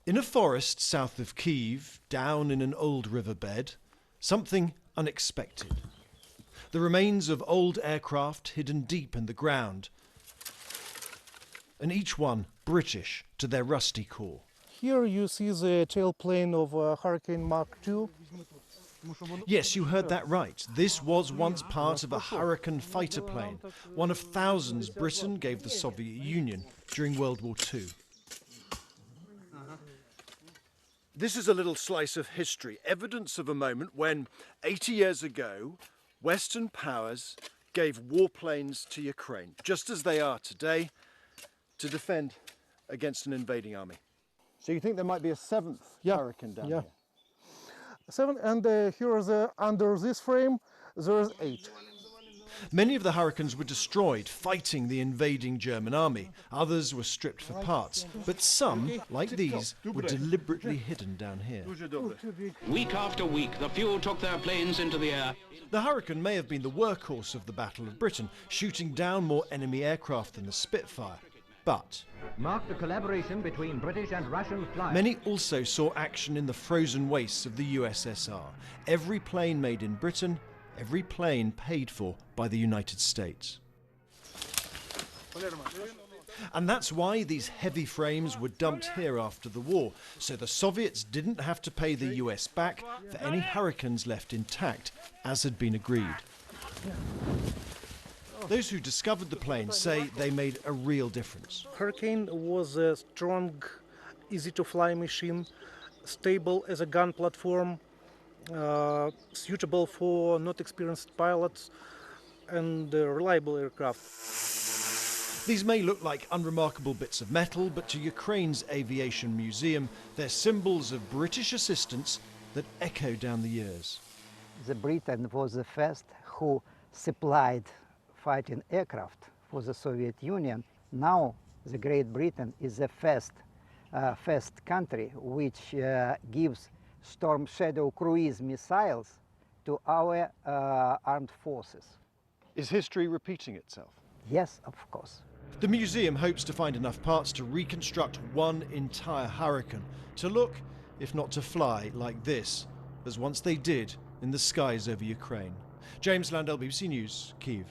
In a forest south of Kyiv, down in an old riverbed, something unexpected. The remains of old aircraft hidden deep in the ground, and each one British to their rusty core. Here you see the tailplane of Hurricane Mark II. Yes, you heard that right. This was once part of a Hurricane fighter plane, one of thousands Britain gave the Soviet Union during World War II. This is a little slice of history, evidence of a moment when, 80 years ago, Western powers gave warplanes to Ukraine, just as they are today, to defend against an invading army. So you think there might be a seventh Hurricane down here? Seven, and here is under this frame, there is 8. Many of the Hurricanes were destroyed fighting the invading German army. Others were stripped for parts, but some, like these, were deliberately hidden down here. Week after week, the few took their planes into the air. The Hurricane may have been the workhorse of the Battle of Britain, shooting down more enemy aircraft than the Spitfire. But marked the collaboration between British and Russian flyers. Many also saw action in the frozen wastes of the USSR. Every plane made in Britain, every plane paid for by the United States. And that's why these heavy frames were dumped here after the war, so the Soviets didn't have to pay the US back for any Hurricanes left intact, as had been agreed. Those who discovered the plane say they made a real difference. Hurricane was a strong, easy-to-fly machine, stable as a gun platform, suitable for not experienced pilots, and reliable aircraft. These may look like unremarkable bits of metal, but to Ukraine's aviation museum, they're symbols of British assistance that echo down the years. The Britain was the first who supplied fighting aircraft for the Soviet Union. Now the Great Britain is the first country which gives Storm Shadow cruise missiles to our armed forces. Is history repeating itself? Yes, of course. The museum hopes to find enough parts to reconstruct one entire Hurricane, to look, if not to fly, like this, as once they did in the skies over Ukraine. James Landell, BBC News, Kyiv.